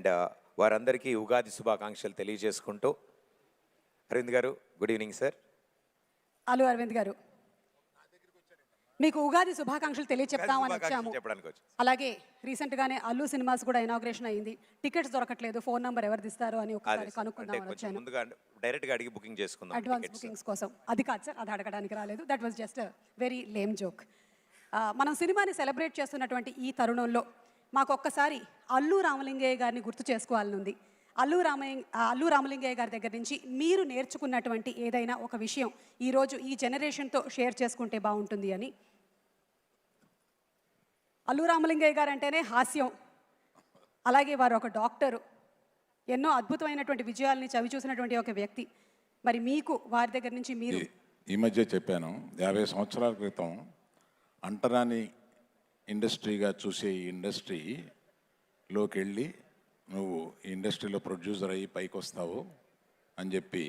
And వారందరికీ ఉగాది శుభాకాంక్షలు తెలియజేసుకుంటూ Aravind garu good evening sir. Allu Aravind garu, మీకు ఉగాది శుభాకాంక్షలు తెలియచెప్తామని వచ్చాము. అలాగే రీసెంట్ గానే అల్లు సినిమాస్ కూడా ఇనాగ్రేషన్ అయింది. టికెట్స్ దొరకట్లేదు, ఫోన్ నంబర్ ఎవరు ఇస్తారో అని ఒకసారి కనుక్కుందామని వచ్చాను. ముందుగా డైరెక్ట్ గా అడిగి బుకింగ్ చేసుకుందాం అడ్వాన్స్ బుకింగ్స్ కోసం. అది కాదు సార్, అది అడగడానికి రాలేదు. That was just very lame joke. మనం సినిమాని సెలబ్రేట్ చేస్తున్నటువంటి ఈ తరుణంలో మాకు ఒక్కసారి అల్లు రామలింగయ్య గారిని గుర్తు చేసుకోవాలని ఉంది. అల్లు రామలింగయ్య గారి దగ్గర నుంచి మీరు నేర్చుకున్నటువంటి ఏదైనా ఒక విషయం ఈరోజు ఈ జనరేషన్తో షేర్ చేసుకుంటే బాగుంటుంది అని. అల్లు రామలింగయ్య గారు అంటేనే హాస్యం, అలాగే వారు ఒక డాక్టరు, ఎన్నో అద్భుతమైనటువంటి విజయాల్ని చవి చూసినటువంటి ఒక వ్యక్తి. మరి మీకు వారి దగ్గర నుంచి మీరు ఈ మధ్య చెప్పాను, 50 సంవత్సరాల క్రితం అంటరాని ఇండస్ట్రీగా చూసే ఈ ఇండస్ట్రీలోకి వెళ్ళి నువ్వు ఈ ఇండస్ట్రీలో ప్రొడ్యూసర్ అయ్యి పైకి వస్తావు అని చెప్పి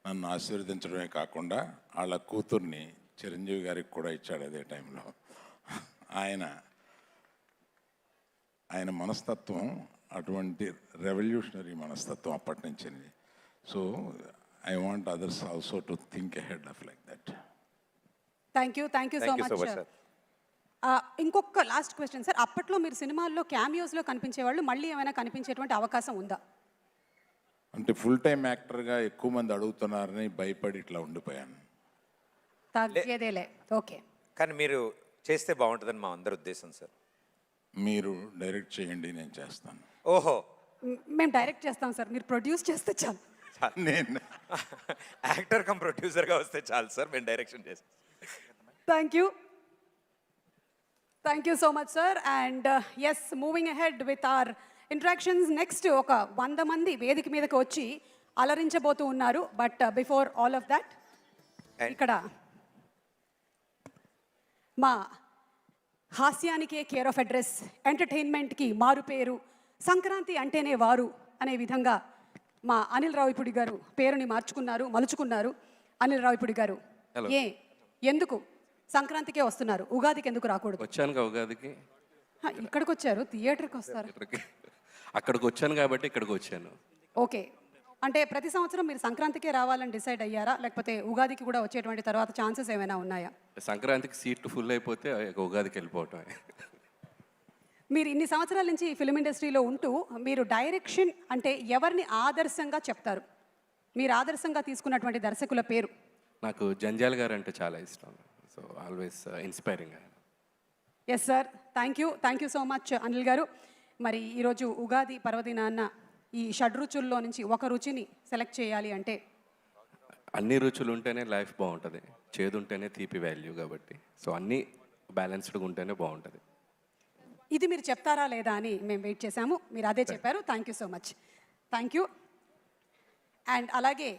నన్ను ఆశీర్వదించడమే కాకుండా వాళ్ళ కూతుర్ని చిరంజీవి గారికి కూడా ఇచ్చాడు అదే టైంలో. ఆయన మనస్తత్వం అటువంటి రెవల్యూషనరీ మనస్తత్వం అప్పటి నుంచి. So I want others also to think ahead of like that. Thank you so much sir. ఇంకొక లాస్ట్ క్వశ్చన్ సార్, అప్పట్లో మీరు సినిమాల్లో క్యామియోస్లో కనిపించేవాళ్ళు, మళ్ళీ ఏమైనా కనిపించేటువంటి అవకాశం ఉందా? అంటే ఫుల్ టైం యాక్టర్గా ఎక్కువ మంది అడుగుతున్నారని భయపడి ఇట్లా ఉండిపోయాను. తగ్గేదేలే. ఓకే, కానీ మీరు చేస్తే బాగుంటుందని మా అందరి ఉద్దేశం సార్. మీరు డైరెక్ట్ చేయండి, నేను చేస్తాను. ఓహో, మేము డైరెక్ట్ చేస్తాం సార్, మీరు ప్రొడ్యూస్ చేస్తే చాలు. నేను యాక్టర్ కమ్ ప్రొడ్యూసర్గా వస్తే చాలు సార్, మేము డైరెక్షన్ చేస్తాం. Thank you so much sir. And yes, moving ahead with our interactions. Next ఒక 100 మంది వేదిక మీదకి వచ్చి అలరించబోతూ ఉన్నారు. But before all of that, ఇక్కడ మా హాస్యానికే కేర్ ఆఫ్ అడ్రస్, ఎంటర్టైన్మెంట్కి మారు పేరు, సంక్రాంతి అంటేనే వారు అనే విధంగా మా అనిల్ రావిపూడి గారు పేరుని మలుచుకున్నారు. అనిల్ రావిపూడి గారు, ఎందుకు సంక్రాంతికే వస్తున్నారు, ఉగాదికి ఎందుకు రాకూడదు? వచ్చాను ఉగాదికి, ఇక్కడికి వచ్చారు, థియేటర్కి వస్తారు. అక్కడికి వచ్చాను కాబట్టి ఇక్కడికి వచ్చాను. ఓకే, అంటే ప్రతి సంవత్సరం మీరు సంక్రాంతికే రావాలని డిసైడ్ అయ్యారా, లేకపోతే ఉగాదికి కూడా వచ్చేటువంటి తర్వాత ఛాన్సెస్ ఏమైనా ఉన్నాయా? సంక్రాంతికి సీట్లు ఫుల్ అయిపోతే ఉగాదికి వెళ్ళిపోవటం. మీరు ఇన్ని సంవత్సరాల నుంచి ఫిల్మ్ ఇండస్ట్రీలో ఉంటూ మీరు డైరెక్షన్ అంటే ఎవరిని ఆదర్శంగా చెప్తారు? మీరు ఆదర్శంగా తీసుకున్నటువంటి దర్శకుల పేరు? నాకు జంజాల్ గారు అంటే చాలా ఇష్టం. So always inspiring. Yes sir, thank you so much Anil garu. మరి ఈరోజు ఉగాది పర్వదినాన్న ఈ షడ్రుచుల్లో నుంచి ఒక రుచిని సెలెక్ట్ చేయాలి అంటే? అన్ని రుచులు ఉంటేనే లైఫ్ బాగుంటుంది, చేదు ఉంటేనే తీపి వాల్యూ కాబట్టి. సో అన్నీ బ్యాలెన్స్డ్గా ఉంటేనే బాగుంటుంది. ఇది మీరు చెప్తారా లేదా అని మేము వెయిట్ చేశాము, మీరు అదే చెప్పారు. Thank you so much. Thank you. And అలాగే